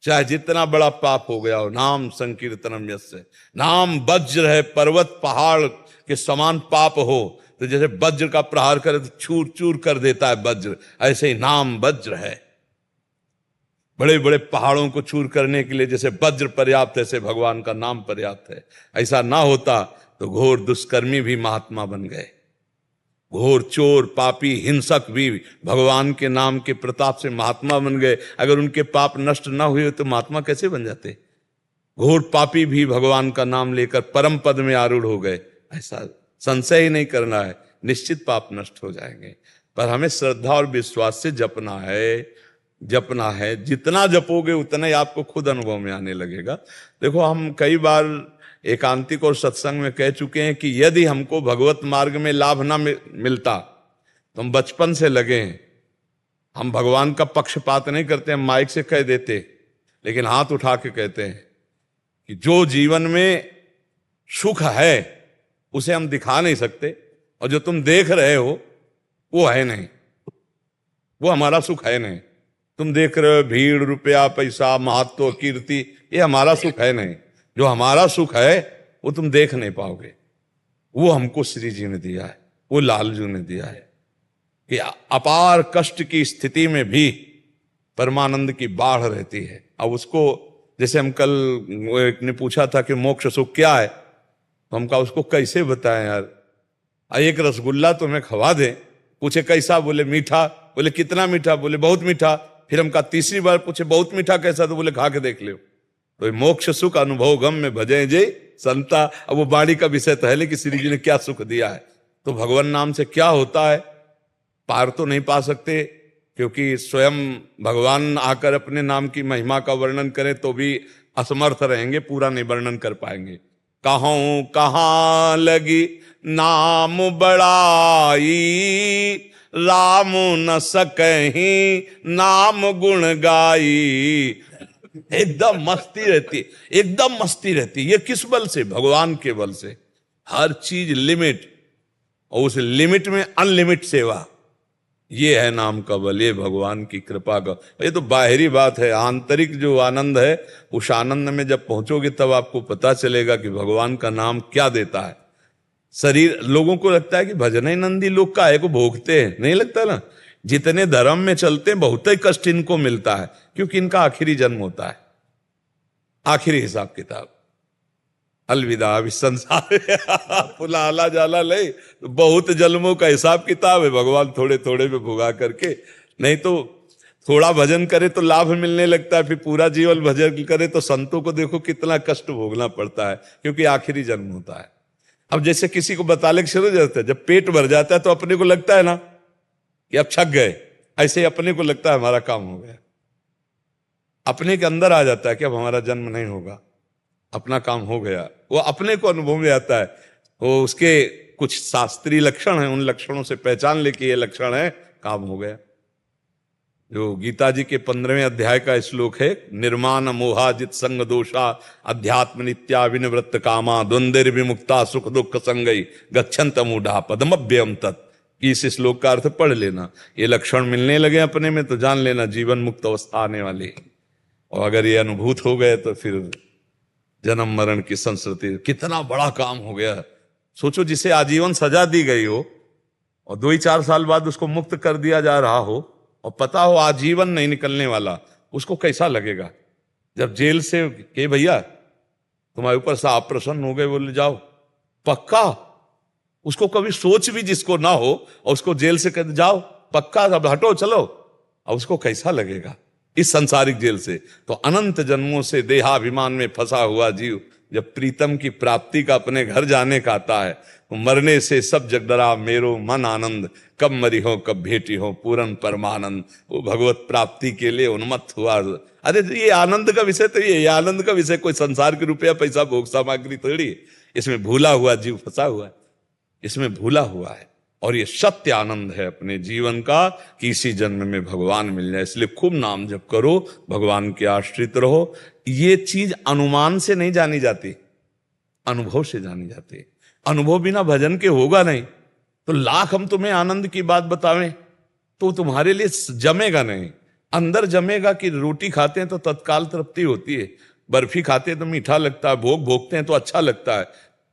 चाहे जितना बड़ा पाप हो गया हो, नाम संकीर्तनम यस्य। नाम वज्र है, पर्वत पहाड़ के समान पाप हो तो जैसे वज्र का प्रहार करे तो चूर चूर कर देता है वज्र, ऐसे ही नाम वज्र है। बड़े बड़े पहाड़ों को चूर करने के लिए जैसे वज्र पर्याप्त है, ऐसे भगवान का नाम पर्याप्त है। ऐसा ना होता तो घोर दुष्कर्मी भी महात्मा बन गए, घोर चोर पापी हिंसक भी भगवान के नाम के प्रताप से महात्मा बन गए। अगर उनके पाप नष्ट ना हुए तो महात्मा कैसे बन जाते? घोर पापी भी भगवान का नाम लेकर परम पद में आरूढ़ हो गए। ऐसा संशय ही नहीं करना है, निश्चित पाप नष्ट हो जाएंगे। पर हमें श्रद्धा और विश्वास से जपना है। जितना जपोगे उतना ही आपको खुद अनुभव में आने लगेगा। देखो, हम कई बार एकांतिक और सत्संग में कह चुके हैं कि यदि हमको भगवत मार्ग में लाभ ना मिलता तो हम बचपन से लगे हैं। हम भगवान का पक्षपात नहीं करते, हम माइक से कह देते, लेकिन हाथ उठा के कहते हैं कि जो जीवन में सुख है उसे हम दिखा नहीं सकते, और जो तुम देख रहे हो वो है नहीं, वो हमारा सुख है नहीं। तुम देख रहे हो भीड़, रुपया, पैसा, महत्व, कीर्ति, ये हमारा सुख है नहीं। जो हमारा सुख है वो तुम देख नहीं पाओगे। वो हमको श्री जी ने दिया है, वो लाल जी ने दिया है कि अपार कष्ट की स्थिति में भी परमानंद की बाढ़ रहती है। अब उसको, जैसे हम कल एक ने पूछा था कि मोक्ष सुख क्या है, तो हम कहा उसको कैसे बताएं यार। एक रसगुल्ला तुम्हें खवा दें, पूछे कैसा, बोले मीठा, बोले कितना मीठा, बोले बहुत मीठा। फिर हम कहा तीसरी बार पूछे बहुत मीठा कैसा, तो बोले खा के देख लो। तो मोक्ष सुख अनुभव गम में भजे जय संता। अब वो वाणी का विषय तो है, लेकिन श्री जी ने क्या सुख दिया है। तो भगवान नाम से क्या होता है, पार तो नहीं पा सकते, क्योंकि स्वयं भगवान आकर अपने नाम की महिमा का वर्णन करें तो भी असमर्थ रहेंगे, पूरा नहीं वर्णन कर पाएंगे। कहूं कहां लगी नाम बड़ाई, राम न सकहीं नाम गुण गाई। एकदम मस्ती रहती है, एकदम मस्ती रहती है। ये किस बल से? भगवान के बल से। हर चीज लिमिट, और उस लिमिट में अनलिमिट सेवा, ये है नाम का बल, ये भगवान की कृपा का। ये तो बाहरी बात है, आंतरिक जो आनंद है, उस आनंद में जब पहुंचोगे तब आपको पता चलेगा कि भगवान का नाम क्या देता है। शरीर, लोगों को लगता है कि भजन नंदी लोग काहे को भोगते हैं, नहीं लगता ना। जितने धर्म में चलते हैं बहुत ही कष्ट इनको मिलता है, क्योंकि इनका आखिरी जन्म होता है, आखिरी हिसाब किताब। अलविदा अभी संसार पुला आला जाला ले, तो बहुत जन्मों का हिसाब किताब है। भगवान थोड़े थोड़े में भुगा करके, नहीं तो थोड़ा भजन करे तो लाभ मिलने लगता है, फिर पूरा जीवन भजन करे तो संतों को देखो कितना कष्ट भोगना पड़ता है, क्योंकि आखिरी जन्म होता है। अब जैसे किसी को बताने के शुरू हो जाता है, जब पेट भर जाता है तो अपने को लगता है ना कि अब छक गए, ऐसे ही अपने को लगता है हमारा काम हो गया। अपने के अंदर आ जाता है कि अब हमारा जन्म नहीं होगा, अपना काम हो गया। वो अपने को अनुभव में आता है। वो उसके कुछ शास्त्रीय लक्षण हैं, उन लक्षणों से पहचान ले कि ये लक्षण है, काम हो गया। जो गीता जी के 15वें अध्याय का श्लोक है, निर्माण मोहाजित संग दोषा अध्यात्म नित्या विनिवृत्त कामा द्वंद्व विमुक्ता सुख दुख संगई गच्छन्त मूढ़ा पदमभ्यम तत्। इस श्लोक का अर्थ पढ़ लेना। ये लक्षण मिलने लगे अपने में तो जान लेना जीवन मुक्त अवस्था आने वाली। और अगर ये अनुभूत हो गए तो फिर जन्म मरण की संस्कृति, कितना बड़ा काम हो गया। सोचो जिसे आजीवन सजा दी गई हो और 2-4 साल बाद उसको मुक्त कर दिया जा रहा हो और पता हो आजीवन नहीं निकलने वाला, उसको कैसा लगेगा। जब जेल से के भैया तुम्हारे ऊपर साहब प्रसन्न हो गए, बोले जाओ पक्का, उसको कभी सोच भी जिसको ना हो और उसको जेल से कह जाओ पक्का, अब हटो चलो, अब उसको कैसा लगेगा इस संसारिक जेल से। तो अनंत जन्मों से देहाभिमान में फंसा हुआ जीव जब प्रीतम की प्राप्ति का अपने घर जाने का आता है तो मरने से सब जग डरा मेरो मन आनंद, कब मरी हो कब भेटी हो पूरन परमानंद। वो भगवत प्राप्ति के लिए उन्मत्त हुआ। अरे ये आनंद का विषय तो ये आनंद का विषय कोई संसार के रुपया पैसा भोग सामग्री थोड़ी। इसमें भूला हुआ जीव फंसा हुआ है, इसमें भूला हुआ है। और ये सत्य आनंद है अपने जीवन का कि इसी जन्म में भगवान मिल जाए। इसलिए खूब नाम जप करो, भगवान के आश्रित रहो। ये चीज अनुमान से नहीं जानी जाती, अनुभव से जानी जाती। अनुभव बिना भजन के होगा नहीं। तो लाख हम तुम्हें आनंद की बात बतावें तो तुम्हारे लिए जमेगा नहीं। अंदर जमेगा कि रोटी खाते हैं तो तत्काल तृप्ति होती है, बर्फी खाते हैं तो मीठा लगता है, भोग भोगते हैं तो अच्छा लगता है।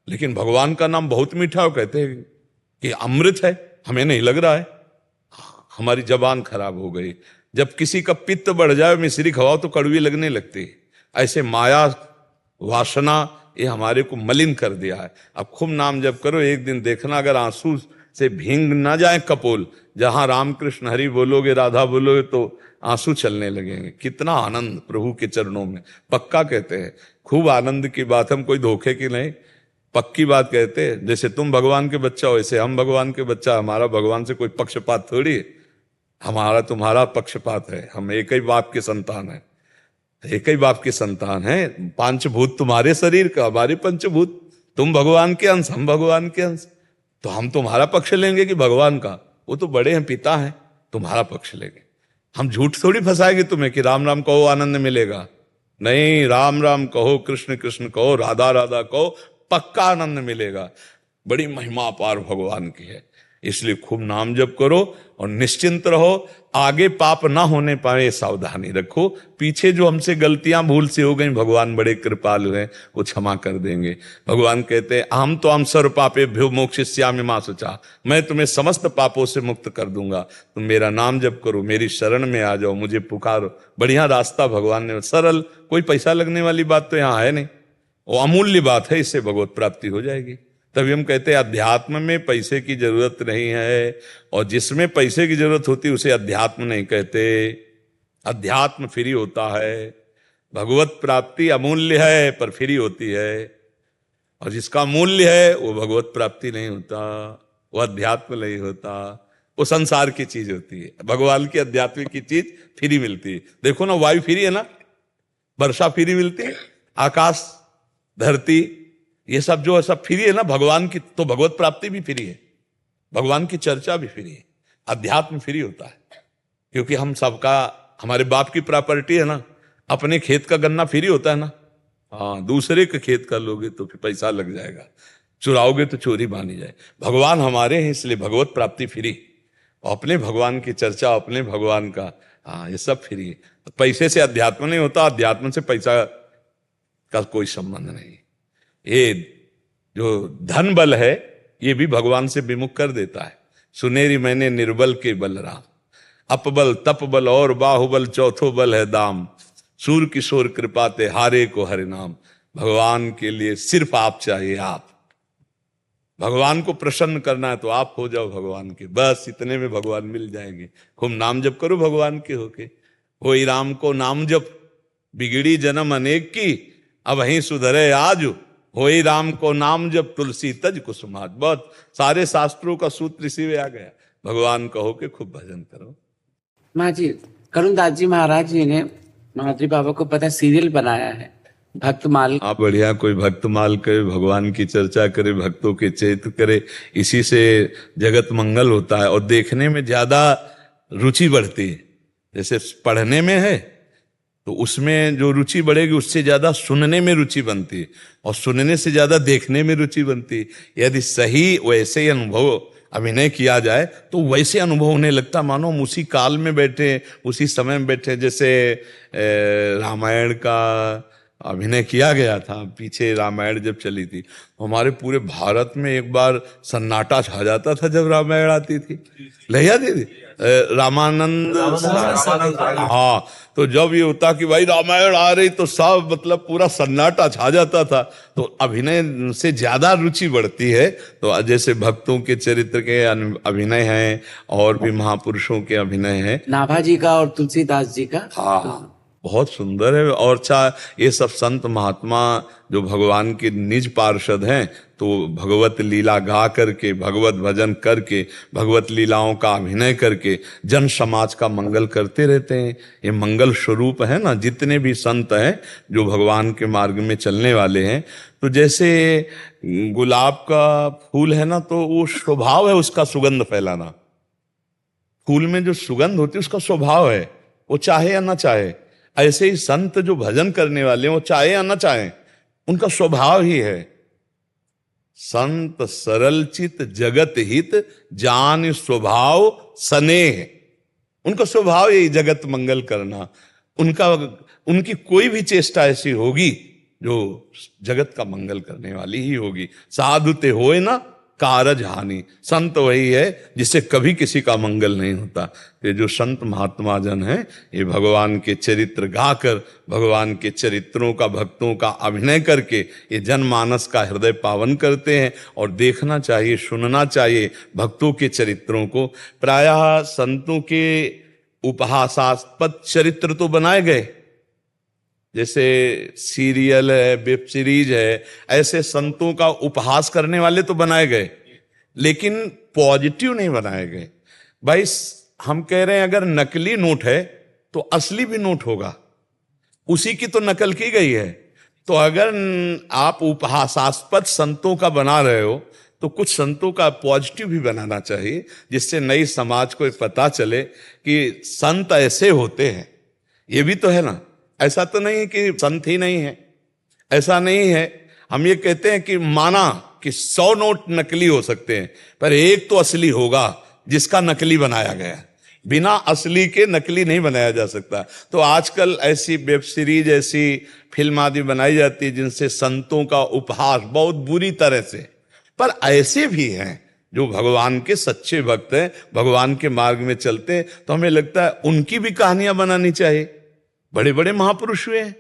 लेकिन भगवान का नाम बहुत मीठा हो, कहते हैं कि अमृत है, हमें नहीं लग रहा है। हमारी जबान खराब हो गई। जब किसी का पित्त बढ़ जाए, मिश्री खवाओ तो कड़वी लगने लगती है। ऐसे माया वासना ये हमारे को मलिन कर दिया है। अब खूब नाम जप करो। एक दिन देखना अगर आंसू से भींग ना जाए कपोल, जहां रामकृष्ण हरि बोलोगे राधा बोलोगे तो आंसू चलने लगेंगे। कितना आनंद प्रभु के चरणों में। पक्का कहते हैं, खूब आनंद की बात, हम कोई धोखे की नहीं, पक्की बात कहते हैं। जैसे तुम भगवान के बच्चा हो वैसे हम भगवान के बच्चा। हमारा भगवान से कोई पक्षपात थोड़ी है, हमारा तुम्हारा पक्षपात है। हम एक ही बाप के संतान है, एक ही बाप के संतान है। पंचभूत तुम्हारे शरीर का, हमारे पंचभूत। तुम भगवान के अंश, हम भगवान के अंश। तो हम तुम्हारा पक्ष लेंगे कि भगवान का? वो तो बड़े हैं, पिता हैं, तुम्हारा पक्ष लेंगे। हम झूठ थोड़ी फंसाएंगे तुम्हें कि राम राम कहो आनंद मिलेगा। नहीं, राम राम कहो, कृष्ण कृष्ण कहो, राधा राधा कहो, पक्का आनंद मिलेगा। बड़ी महिमा अपार भगवान की है। इसलिए खूब नाम जप करो और निश्चिंत रहो। आगे पाप ना होने पाए सावधानी रखो। पीछे जो हमसे गलतियां भूल से हो गई, भगवान बड़े कृपालु हैं, वो क्षमा कर देंगे। भगवान कहते हैं हम तो हम सर्व पापेभ्यो मोक्षयिष्यामि मा शुचा, मैं तुम्हें समस्त पापों से मुक्त कर दूंगा। तुम मेरा नाम जप करो, मेरी शरण में आ जाओ, मुझे पुकारो। बढ़िया रास्ता भगवान ने, सरल, कोई पैसा लगने वाली बात तो यहाँ है नहीं, वो अमूल्य बात है। इससे भगवत प्राप्ति हो जाएगी। तभी हम कहते हैं अध्यात्म में पैसे की जरूरत नहीं है, और जिसमें पैसे की जरूरत होती है उसे अध्यात्म नहीं कहते। अध्यात्म फ्री होता है, भगवत प्राप्ति अमूल्य है पर फ्री होती है। और जिसका मूल्य है वो भगवत प्राप्ति नहीं होता, वो अध्यात्म नहीं होता, वो संसार की चीज होती है। भगवान की अध्यात्म की चीज फ्री मिलती है। देखो ना, वायु फ्री है ना, वर्षा फ्री मिलती है, आकाश धरती ये सब जो है सब फ्री है ना भगवान की। तो भगवत प्राप्ति भी फ्री है, भगवान की चर्चा भी फ्री है, अध्यात्म फ्री होता है। क्योंकि हम सबका, हमारे बाप की प्रॉपर्टी है ना। अपने खेत का गन्ना फ्री होता है ना, हाँ, दूसरे के खेत का लोगे तो फिर पैसा लग जाएगा, चुराओगे तो चोरी मानी जाए। भगवान हमारे हैं, इसलिए भगवत प्राप्ति फ्री। अपने भगवान की चर्चा, अपने भगवान का, हाँ, ये सब फ्री है। तो पैसे से अध्यात्म नहीं होता, अध्यात्म से पैसा का कोई संबंध नहीं। ये जो धन बल है ये भी भगवान से विमुख कर देता है। सुनेरी मैंने निर्बल के बल राम, अपबल तपबल और बाहुबल चौथो बल है दाम, सूर किशोर कृपाते हारे को हरि नाम। भगवान के लिए सिर्फ आप चाहिए, आप। भगवान को प्रसन्न करना है तो आप हो जाओ भगवान के, बस इतने में भगवान मिल जाएंगे। खूब नाम जप करो भगवान के होके। होई राम को नाम जप, बिगड़ी जन्म अनेक की, अब वहीं सुधरे आज। होई राम को नाम जप, तुलसी तज कुसुमात। बहुत सारे शास्त्रों का सूत्र इसी में आ गया। भगवान कहो के खूब भजन करो। माँ जी, करुणदास जी महाराज जी ने महाराज बाबा को पता सीरियल बनाया है भक्तमाल। आप बढ़िया कोई भक्तमाल करे, भगवान की चर्चा करे, भक्तों के चरित्र करे, इसी से जगत मंगल होता है और देखने में ज्यादा रुचि बढ़ती है। जैसे पढ़ने में है तो उसमें जो रुचि बढ़ेगी उससे ज्यादा सुनने में रुचि बनती है और सुनने से ज्यादा देखने में रुचि बनती है। यदि सही वैसे ही अनुभव अभिनय किया जाए तो वैसे अनुभव होने लगता मानो हम उसी काल में बैठे, उसी समय में बैठे। जैसे रामायण का अभिनय किया गया था, पीछे रामायण जब चली थी हमारे पूरे भारत में एक बार सन्नाटा छा जाता था जब रामायण आती थी। ले आती थी रामानंद। हाँ, तो जब ये होता कि भाई रामायण आ रही तो सब मतलब पूरा सन्नाटा छा जाता था। तो अभिनय से ज्यादा रुचि बढ़ती है। तो जैसे भक्तों के चरित्र के अभिनय हैं और भी महापुरुषों के अभिनय हैं, नाभा जी का और तुलसीदास जी का। हाँ बहुत सुंदर है। और ये सब संत महात्मा जो भगवान के निज पार्षद हैं तो भगवत लीला गा करके, भगवत भजन करके, भगवत लीलाओं का अभिनय करके जन समाज का मंगल करते रहते हैं। ये मंगल स्वरूप है ना जितने भी संत हैं जो भगवान के मार्ग में चलने वाले हैं। तो जैसे गुलाब का फूल है ना तो वो स्वभाव है उसका सुगंध फैलाना। फूल में जो सुगंध होती है उसका स्वभाव है, वो चाहे या ना चाहे। ऐसे ही संत जो भजन करने वाले हैं वो चाहे या ना चाहे उनका स्वभाव ही है। संत सरल चित जगत हित जान स्वभाव स्नेह, उनका स्वभाव यही जगत मंगल करना। उनकी कोई भी चेष्टा ऐसी होगी जो जगत का मंगल करने वाली ही होगी। साधु ते होए ना कारज हानि, संत वही है जिससे कभी किसी का मंगल नहीं होता। ये जो संत महात्मा जन हैं ये भगवान के चरित्र गाकर, भगवान के चरित्रों का, भक्तों का अभिनय करके ये जनमानस का हृदय पावन करते हैं। और देखना चाहिए, सुनना चाहिए भक्तों के चरित्रों को। प्रायः संतों के उपहासास्पद चरित्र तो बनाए गए, जैसे सीरियल है, वेब सीरीज है, ऐसे संतों का उपहास करने वाले तो बनाए गए लेकिन पॉजिटिव नहीं बनाए गए। भाई हम कह रहे हैं अगर नकली नोट है तो असली भी नोट होगा, उसी की तो नकल की गई है। तो अगर आप उपहासास्पद संतों का बना रहे हो तो कुछ संतों का पॉजिटिव भी बनाना चाहिए जिससे नई समाज को पता चले कि संत ऐसे होते हैं। ये भी तो है ना, ऐसा तो नहीं है कि संत ही नहीं है, ऐसा नहीं है। हम ये कहते हैं कि माना कि 100 नोट नकली हो सकते हैं पर एक तो असली होगा जिसका नकली बनाया गया। बिना असली के नकली नहीं बनाया जा सकता। तो आजकल ऐसी वेब सीरीज, ऐसी फिल्म आदि बनाई जाती है जिनसे संतों का उपहास बहुत बुरी तरह से, पर ऐसे भी हैं जो भगवान के सच्चे भक्त हैं, भगवान के मार्ग में चलते हैं। तो हमें लगता है उनकी भी कहानियां बनानी चाहिए। बड़े बड़े महापुरुष हुए हैं,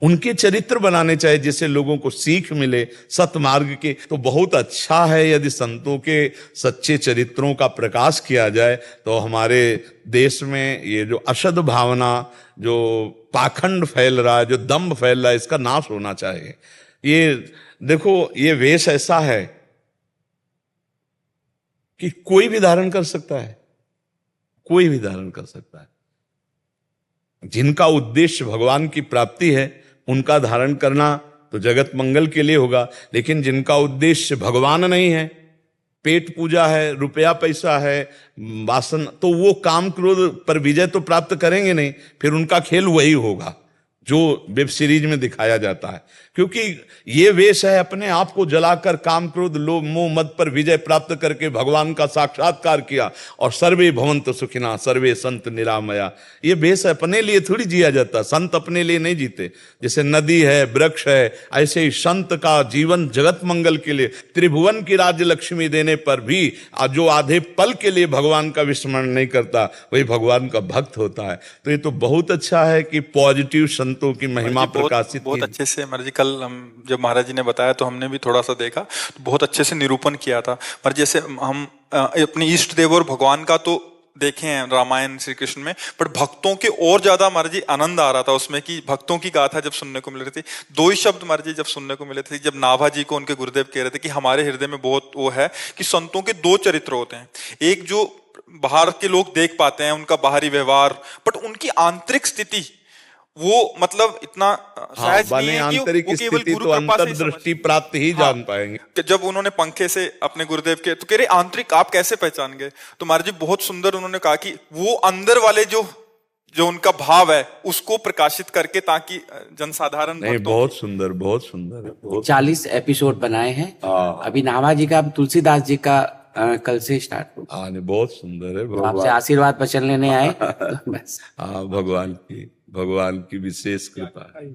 उनके चरित्र बनाने चाहिए जिससे लोगों को सीख मिले सतमार्ग के। तो बहुत अच्छा है यदि संतों के सच्चे चरित्रों का प्रकाश किया जाए। तो हमारे देश में ये जो असद भावना, जो पाखंड फैल रहा है, जो दंभ फैल रहा है, इसका नाश होना चाहिए। ये देखो, ये वेश ऐसा है कि कोई भी धारण कर सकता है, कोई भी धारण कर सकता है। जिनका उद्देश्य भगवान की प्राप्ति है उनका धारण करना तो जगत मंगल के लिए होगा। लेकिन जिनका उद्देश्य भगवान नहीं है, पेट पूजा है, रुपया पैसा है, वासन, तो वो काम क्रोध पर विजय तो प्राप्त करेंगे नहीं। फिर उनका खेल वही होगा जो वेब सीरीज में दिखाया जाता है। क्योंकि ये वेश है अपने आप को जलाकर काम क्रोध लोभ मोह मद पर विजय प्राप्त करके भगवान का साक्षात्कार किया और सर्वे भवन्तु सुखिना सर्वे संत निरामया। ये वेश अपने लिए थोड़ी जिया जाता, संत अपने लिए नहीं जीते। जैसे नदी है, वृक्ष है, ऐसे ही संत का जीवन जगत मंगल के लिए, त्रिभुवन की राज्य लक्ष्मी देने पर भी जो आधे पल के लिए भगवान का विस्मरण नहीं करता वही भगवान का भक्त होता है। तो ये तो बहुत अच्छा है कि पॉजिटिव संतों की महिमा प्रकाशित बहुत अच्छे से महाराज जी, कल हम जब महाराज जी ने बताया तो हमने भी थोड़ा सा देखा, तो बहुत अच्छे से निरूपण किया था। पर जैसे हम अपने इष्ट देव और भगवान का तो देखे हैं रामायण श्री कृष्ण में, पर भक्तों के और ज्यादा महाराज जी आनंद आ रहा था उसमें कि भक्तों की गाथा जब सुनने को मिल रही थी। दो ही शब्द महाराज जी जब सुनने को मिले थे, जब नाभा जी को उनके गुरुदेव कह रहे थे कि हमारे हृदय में बहुत वो है कि संतों के दो चरित्र होते हैं, एक जो बाहर के लोग देख पाते हैं उनका बाहरी व्यवहार, बट उनकी आंतरिक स्थिति, वो मतलब इतना हाँ, सहज नहीं बने है कि आंतरिक वो केवल स्थिति गुरु तो कृपा से ही अंतर्दृष्टि प्राप्त ही जान पाएंगे। कि जब उन्होंने पंखे से अपने गुरुदेव के तो कह रहे आंतरिक आप कैसे पहचान गए, तो महाराज जी बहुत सुंदर उन्होंने कहा कि वो अंदर वाले जो जो उनका भाव है उसको प्रकाशित करके, ताकि जनसाधारण नहीं, भक्तों बहुत सुंदर, बहुत सुंदर है, बहुत 40 एपिसोड बनाए हैं। हाँ। अभी नामा जी का, तुलसीदास जी का कल से स्टार्ट हो। हाँ, नहीं, बहुत सुंदर है। आपसे भगवान, आशीर्वाद वचन लेने आए तो बस। हाँ, भगवान की विशेष कृपा है।